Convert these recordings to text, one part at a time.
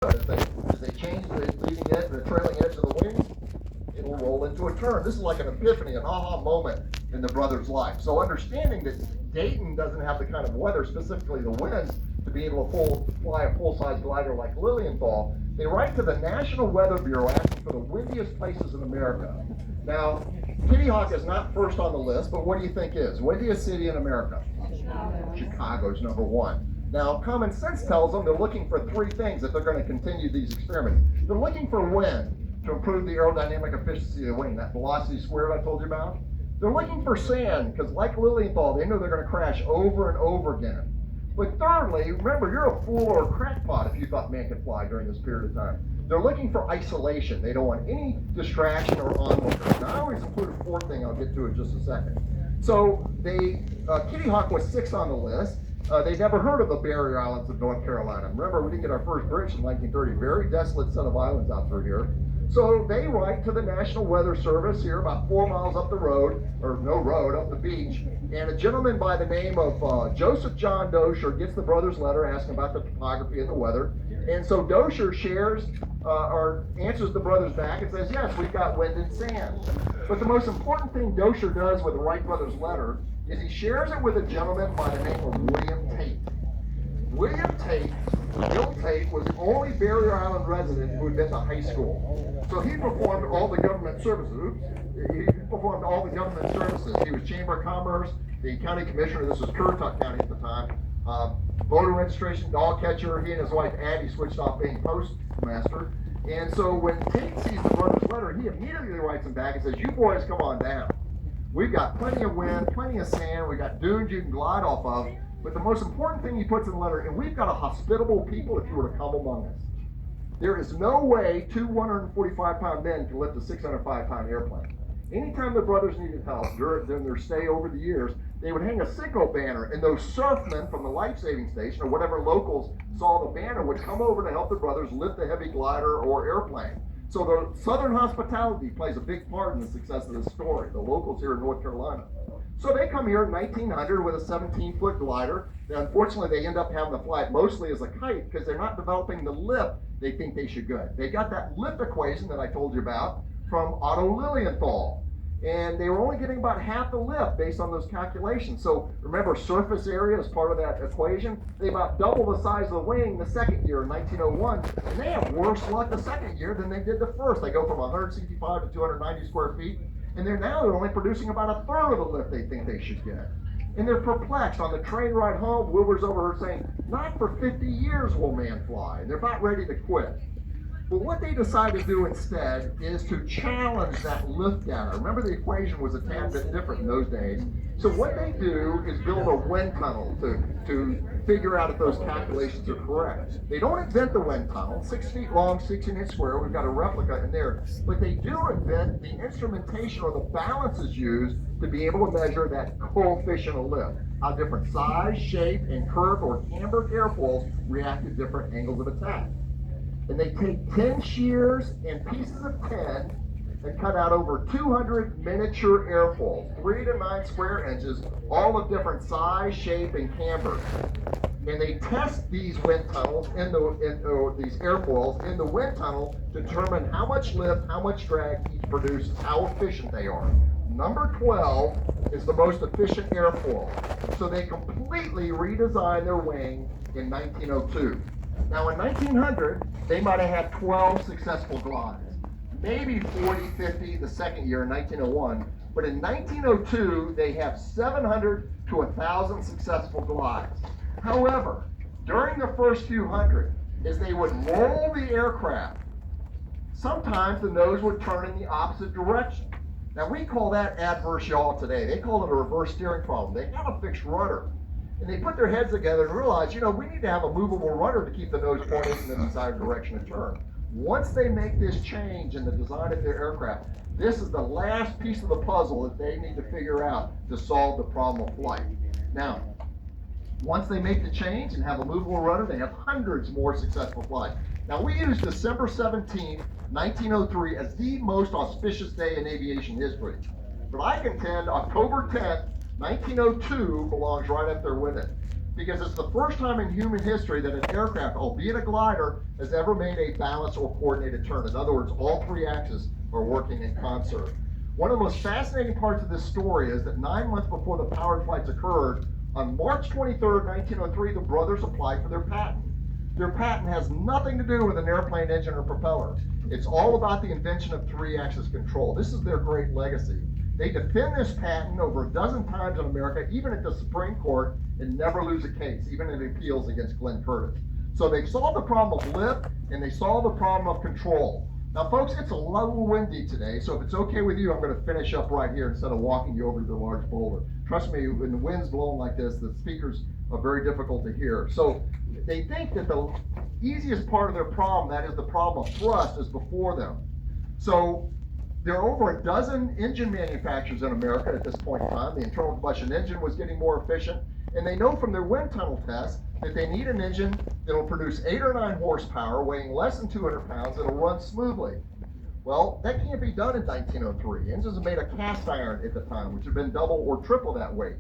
As they change the leading edge, the trailing edge of the wings, it will roll into a turn. This is like an epiphany, an aha moment in the brothers' life. So understanding that Dayton doesn't have the kind of weather, specifically the winds, to be able to fly a full-size glider like Lilienthal, they write to the National Weather Bureau asking for the windiest places in America. Now, Kitty Hawk is not first on the list, but what do you think is? Windiest city in America? Chicago's number one. Now, common sense tells them they're looking for three things if they're going to continue these experiments. They're looking for wind to improve the aerodynamic efficiency of the wing, that velocity squared I told you about. They're looking for sand, because like Lilienthal, they know they're going to crash over and over again. But thirdly, remember, you're a fool or a crackpot if you thought man could fly during this period of time. They're looking for isolation. They don't want any distraction or onlookers. Now, I always include a fourth thing I'll get to in just a second. So Kitty Hawk was sixth on the list. They never heard of the Barrier Islands of North Carolina. Remember, we didn't get our first bridge in 1930. Very desolate set of islands out through here. So they write to the National Weather Service here about 4 miles up the road, or no road, up the beach. And a gentleman by the name of Joseph John Dosher gets the brothers' letter asking about the topography and the weather. And so Dosher shares or answers the brothers back and says, yes, we've got wind and sand. But the most important thing Dosher does with the Wright brothers' letter is he shares it with a gentleman by the name of William Tate. William Tate, Bill Tate, was the only Barrier Island resident who had been to high school. So he performed all the government services. He performed all the government services. He was Chamber of Commerce, the county commissioner. This was Currituck County at the time. Voter registration, dog catcher. He and his wife Addie switched off being postmaster. And so when Tate sees the brothers' letter, he immediately writes them back and says, you boys come on down. We've got plenty of wind, plenty of sand. We've got dunes you can glide off of. But the most important thing he puts in the letter, and we've got a hospitable people if you were to come among us. There is no way two 145-pound men can lift a 605-pound airplane. Anytime the brothers needed help during their stay over the years, they would hang a signal banner, and those surfmen from the life-saving station or whatever locals saw the banner would come over to help the brothers lift the heavy glider or airplane. So the Southern hospitality plays a big part in the success of this story, the locals here in North Carolina. So they come here in 1900 with a 17-foot glider. Now, unfortunately, they end up having to fly it mostly as a kite because they're not developing the lift they think they should get. They got that lift equation that I told you about from Otto Lilienthal. And they were only getting about half the lift based on those calculations. So remember, surface area is part of that equation. They about double the size of the wing the second year in 1901. And they have worse luck the second year than they did the first. They go from 165 to 290 square feet. And they're only producing about a third of the lift they think they should get. And they're perplexed. On the train ride home, Wilbur's overheard saying, not for 50 years will man fly. And they're about ready to quit. But what they decide to do instead is to challenge that lift data. Remember, the equation was a tad bit different in those days. So what they do is build a wind tunnel to figure out if those calculations are correct. They don't invent the wind tunnel, 6 feet long, 16-inch square. We've got a replica in there. But they do invent the instrumentation or the balances used to be able to measure that coefficient of lift. How different size, shape, and curved or cambered airfoils react to different angles of attack. And they take 10 shears and pieces of 10 and cut out over 200 miniature airfoils, 3 to 9 square inches, all of different size, shape, and camber. And they test these wind tunnels or these airfoils in the wind tunnel to determine how much lift, how much drag each produces, how efficient they are. Number 12 is the most efficient airfoil. So they completely redesigned their wing in 1902. Now in 1900, they might have had 12 successful glides, maybe 40, 50 the second year in 1901, but in 1902, they have 700 to 1,000 successful glides. However, during the first few hundred, as they would roll the aircraft, sometimes the nose would turn in the opposite direction. Now we call that adverse yaw today. They call it a reverse steering problem. They have a fixed rudder. And they put their heads together and realized, we need to have a movable rudder to keep the nose pointed in the desired direction of turn. Once they make this change in the design of their aircraft, this is the last piece of the puzzle that they need to figure out to solve the problem of flight. Now, once they make the change and have a movable rudder, they have hundreds more successful flights. Now, we use December 17, 1903 as the most auspicious day in aviation history. But I contend October 10th, 1902 belongs right up there with it. because it's the first time in human history that an aircraft, albeit a glider, has ever made a balanced or coordinated turn. In other words, all three axes are working in concert. One of the most fascinating parts of this story is that 9 months before the powered flights occurred, on March 23rd, 1903, the brothers applied for their patent. Their patent has nothing to do with an airplane engine or propeller. It's all about the invention of three-axis control. This is their great legacy. They defend this patent over a dozen times in America, even at the Supreme Court, and never lose a case, even in appeals against Glenn Curtis. So they've solved the problem of lift, and they solved the problem of control. Now, folks, it's a little windy today, so if it's okay with you, I'm going to finish up right here instead of walking you over to the large boulder. Trust me, when the wind's blowing like this, the speakers are very difficult to hear. So they think that the easiest part of their problem, that is the problem of thrust, is before them. So there are over a dozen engine manufacturers in America at this point in time. The internal combustion engine was getting more efficient, and they know from their wind tunnel tests that they need an engine that will produce 8 or 9 horsepower, weighing less than 200 pounds, that will run smoothly. Well, that can't be done in 1903. Engines are made of cast iron at the time, which had been double or triple that weight.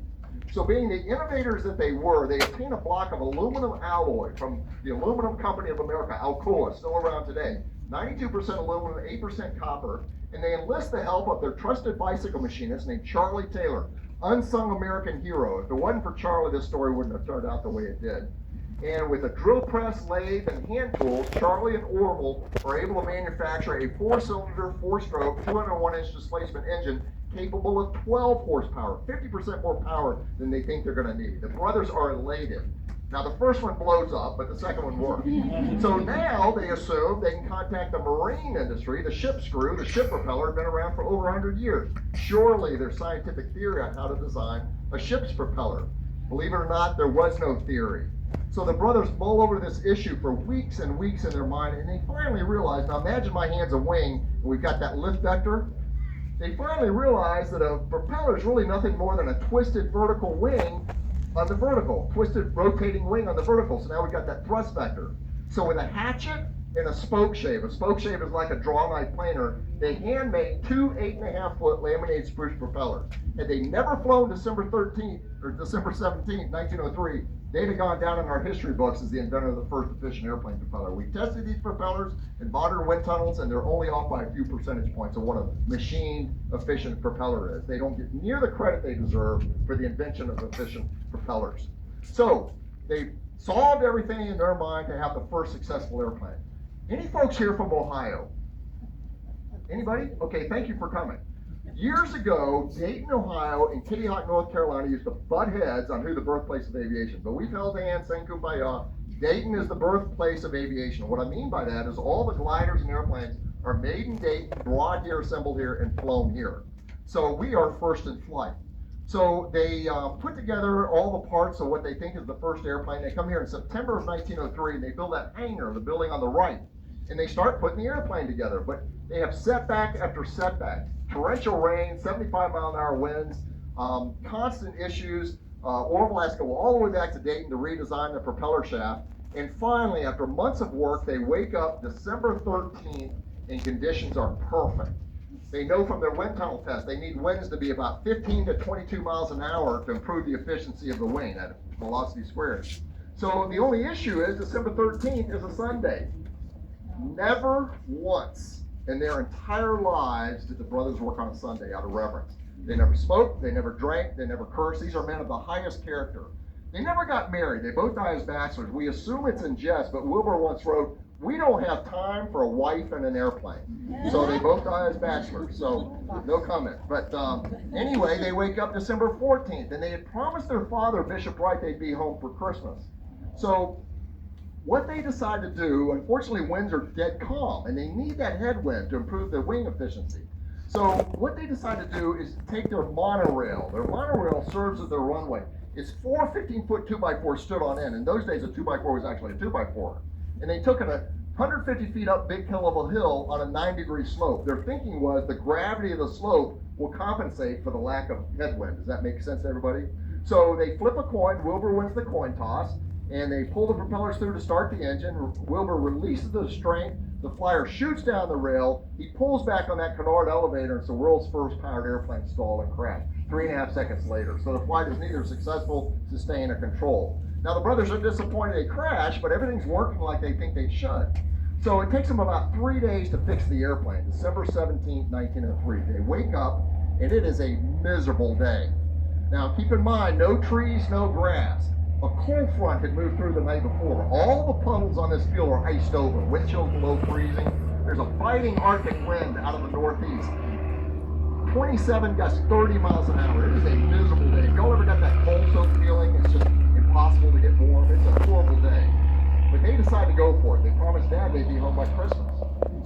So being the innovators that they were, they obtained a block of aluminum alloy from the Aluminum Company of America, Alcoa, still around today. 92% aluminum, 8% copper, and they enlist the help of their trusted bicycle machinist named Charlie Taylor, unsung American hero. If it wasn't for Charlie, this story wouldn't have turned out the way it did. And with a drill press, lathe, and hand tools, Charlie and Orville are able to manufacture a 4-cylinder, 4-stroke, 201-inch displacement engine capable of 12 horsepower, 50% more power than they think they're going to need. The brothers are elated. Now, the first one blows up, but the second one works. So now they assume they can contact the marine industry. The ship's screw, the ship propeller, had been around for over 100 years. Surely there's scientific theory on how to design a ship's propeller. Believe it or not, there was no theory. So the brothers mull over this issue for weeks and weeks in their mind, and they finally realize, now imagine my hand's a wing, and we've got that lift vector. They finally realize that a propeller is really nothing more than a twisted vertical wing on the vertical, twisted rotating wing on the vertical. So now we've got that thrust vector. So with a hatchet and a spoke shave is like a draw knife planer, they hand made 2 8.5-foot laminated spruce propellers. Had they never flown December 13th or December 17th, 1903, they'd have gone down in our history books as the inventor of the first efficient airplane propeller. We tested these propellers in modern wind tunnels, and they're only off by a few percentage points of what a machined efficient propeller is. They don't get near the credit they deserve for the invention of efficient propellers. So they solved everything in their mind to have the first successful airplane. Any folks here from Ohio? Anybody? Okay, thank you for coming. Years ago, Dayton, Ohio, and Kitty Hawk, North Carolina used to butt heads on who the birthplace of aviation. But we've held hands, saying kumbaya. Dayton is the birthplace of aviation. What I mean by that is all the gliders and airplanes are made in Dayton, brought here, assembled here, and flown here. So we are first in flight. So they put together all the parts of what they think is the first airplane. They come here in September of 1903, and they build that hangar, the building on the right. And they start putting the airplane together. But they have setback after setback. Torrential rain, 75-mile-an-hour winds, constant issues. Orville has to go all the way back to Dayton to redesign the propeller shaft. And finally, after months of work, they wake up December 13th, and conditions are perfect. They know from their wind tunnel test they need winds to be about 15 to 22 miles an hour to improve the efficiency of the wing at velocity squared. So the only issue is December 13th is a Sunday. Never once in their entire lives did the brothers work on a Sunday out of reverence. They never spoke, they never drank, they never cursed. These are men of the highest character. They never got married. They both died as bachelors. We assume it's in jest, but Wilbur once wrote, "We don't have time for a wife and an airplane." So they both died as bachelors, so no comment. But anyway, they wake up December 14th, and they had promised their father, Bishop Wright, they'd be home for Christmas. So what they decide to do, unfortunately, winds are dead calm, and they need that headwind to improve their wing efficiency. So what they decide to do is take their monorail. Their monorail serves as their runway. It's 4 15-foot 2x4 stood on end. In those days, a 2x4 was actually a 2x4. And they took it 150 feet up Big Hill of a hill on a 9-degree slope. Their thinking was the gravity of the slope will compensate for the lack of headwind. Does that make sense to everybody? So they flip a coin. Wilbur wins the coin toss. And they pull the propellers through to start the engine. Wilbur releases the strength. The flyer shoots down the rail. He pulls back on that canard elevator. It's the world's first powered airplane stalled and crashed 3.5 seconds later. So the flight is neither successful, sustained, or controlled. Now the brothers are disappointed they crashed, but everything's working like they think they should. So it takes them about 3 days to fix the airplane, December 17th, 1903. They wake up, and it is a miserable day. Now keep in mind, no trees, no grass. A cold front had moved through the night before. All the puddles on this field are iced over, wind chills below freezing. There's a biting Arctic wind out of the northeast. 27 gusts 30 miles an hour. It is a miserable day. If y'all ever got that cold soaked feeling, it's just impossible to get warm. It's a horrible day. But they decide to go for it. They promised Dad they'd be home by Christmas.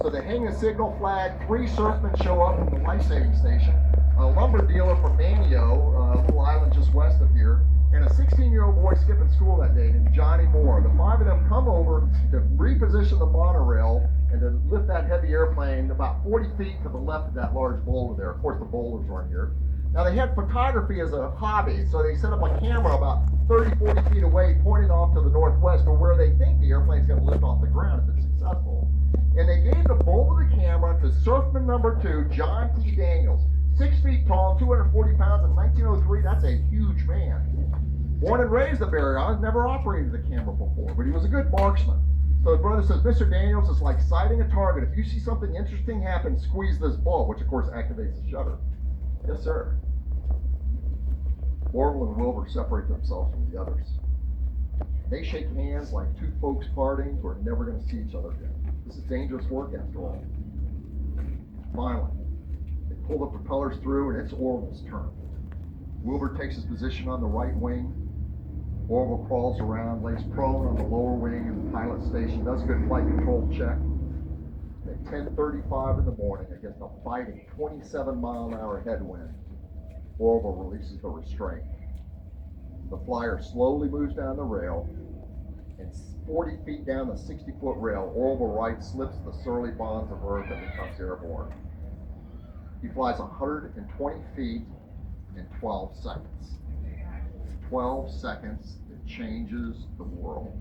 So they hang a signal flag. 3 surfmen show up from the life-saving station. A lumber dealer from Manio, a little island just west of here, and a 16-year-old boy skipping school that day named Johnny Moore. The 5 of them come over to reposition the monorail and to lift that heavy airplane about 40 feet to the left of that large boulder there. Of course, the boulders weren't here. Now, they had photography as a hobby, so they set up a camera about 30, 40 feet away, pointing off to the northwest, or where they think the airplane's going to lift off the ground if it's successful. And they gave the bulb of the camera to surfman number 2, John T. Daniels. 6 feet tall, 240 pounds in 1903. That's a huge man. Born and raised in the Barrier Islands, never operated a camera before, but he was a good marksman. So the brother says, Mr. Daniels, is like sighting a target. If you see something interesting happen, squeeze this bulb, which of course activates the shutter. Yes, sir. Orville and Wilbur separate themselves from the others. They shake hands like 2 folks parting who are never going to see each other again. This is dangerous work after all. Finally, they pull the propellers through and it's Orville's turn. Wilbur takes his position on the right wing. Orville crawls around, lays prone on the lower wing in the pilot station, does a good flight control check. At 10:35 in the morning, against a biting 27-mile-an-hour headwind, Orville releases the restraint. The flyer slowly moves down the rail, and 40 feet down the 60-foot rail, Orville Wright slips the surly bonds of earth and becomes airborne. He flies 120 feet in 12 seconds. 12 seconds that changes the world.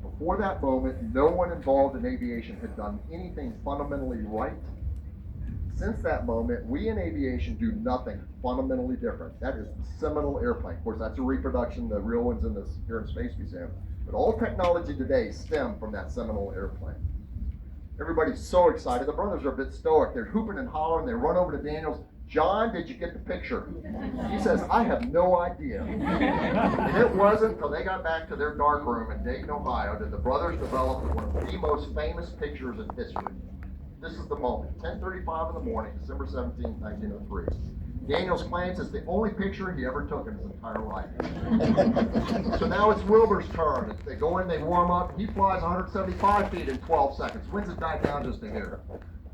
Before that moment, no one involved in aviation had done anything fundamentally right. Since that moment, we in aviation do nothing fundamentally different. That is the seminal airplane. Of course, that's a reproduction. The real one's in this here in Space Museum. But all technology today stem from that seminal airplane. Everybody's so excited. The brothers are a bit stoic. They're hooping and hollering. They run over to Daniels. John, did you get the picture? He says, I have no idea. And it wasn't until they got back to their dark room in Dayton, Ohio, that the brothers developed one of the most famous pictures in history. This is the moment, 10:35 in the morning, December 17, 1903. Daniels claims it's the only picture he ever took in his entire life. So now it's Wilbur's turn. They go in, they warm up. He flies 175 feet in 12 seconds. Winds have died down just a hair.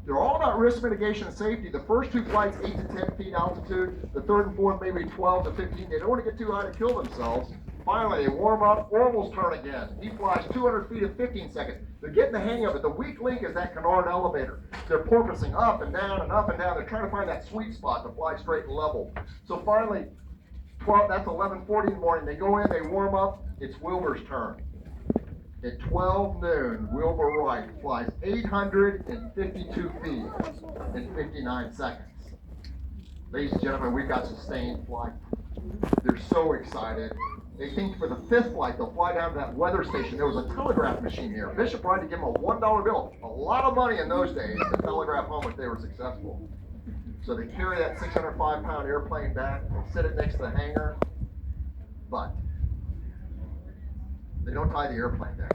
They're all about risk mitigation and safety. The first 2 flights, 8 to 10 feet altitude. The third and fourth, maybe 12 to 15. They don't want to get too high to kill themselves. Finally, they warm up. Orville's turn again. He flies 200 feet in 15 seconds. They're getting the hang of it. The weak link is that canard elevator. They're porpoising up and down and up and down. They're trying to find that sweet spot to fly straight and level. So finally, that's 11:40 in the morning. They go in, they warm up. It's Wilbur's turn. At 12 noon, Wilbur Wright flies 852 feet in 59 seconds. Ladies and gentlemen, we've got sustained flight. They're so excited. They think for the 5th flight, they'll fly down to that weather station. There was a telegraph machine here. Bishop Wright to give them a $1 bill. A lot of money in those days to telegraph home if they were successful. So they carry that 605-pound airplane back. They sit it next to the hangar. But they don't tie the airplane down.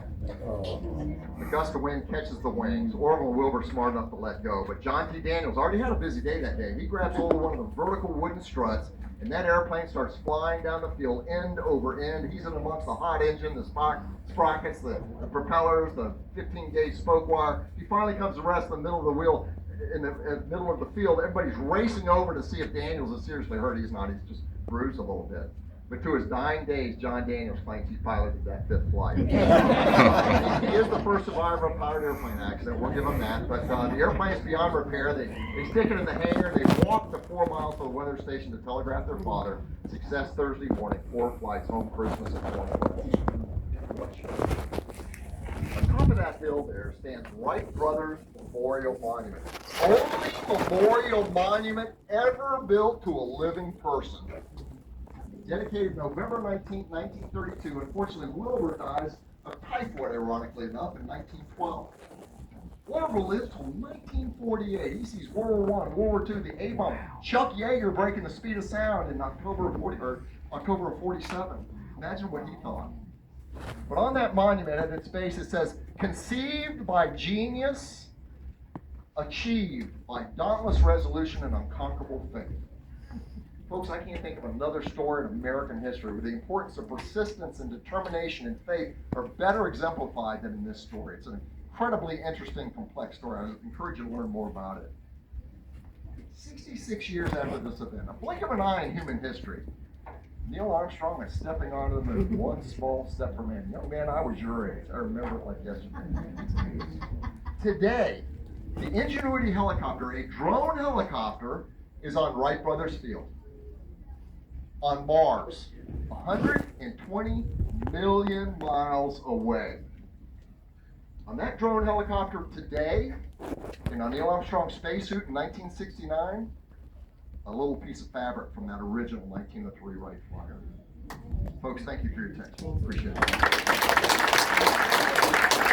The gust of wind catches the wings. Orville and Wilbur smart enough to let go. But John T. Daniels already had a busy day that day. He grabs hold of one of the vertical wooden struts, and that airplane starts flying down the field end over end. He's in amongst the hot engine, the sprockets, the propellers, the 15-gauge spoke wire. He finally comes to rest in the middle of the wheel, in the middle of the field. Everybody's racing over to see if Daniels is seriously hurt. He's not. He's just bruised a little bit. But to his dying days, John Daniels claims he piloted that 5th flight. He is the first survivor of a powered airplane accident. We'll give him that. But the airplane is beyond repair. They stick it in the hangar. They walk the 4 miles to the weather station to telegraph their father. Success Thursday morning. 4 flights home Christmas at 20. On top of that hill there stands Wright Brothers Memorial Monument. Only memorial monument ever built to a living person. dedicated November 19th, 1932. Unfortunately, Wilbur dies of typhoid, ironically enough, in 1912. Wilbur lives till 1948. He sees World War I, World War II, the A-bomb. Chuck Yeager breaking the speed of sound in October of 47. Imagine what he thought. But on that monument at its base, it says, conceived by genius, achieved by dauntless resolution and unconquerable faith. Folks, I can't think of another story in American history where the importance of persistence and determination and faith are better exemplified than in this story. It's an incredibly interesting, complex story. I encourage you to learn more about it. 66 years after this event, a blink of an eye in human history, Neil Armstrong is stepping onto the moon. One small step for man. Young man, I was your age. I remember it like yesterday. Today, the Ingenuity helicopter, a drone helicopter, is on Wright Brothers Field on Mars, 120 million miles away. On that drone helicopter today, and on Neil Armstrong's spacesuit in 1969, a little piece of fabric from that original 1903 Wright flyer. Folks, thank you for your attention. Appreciate it.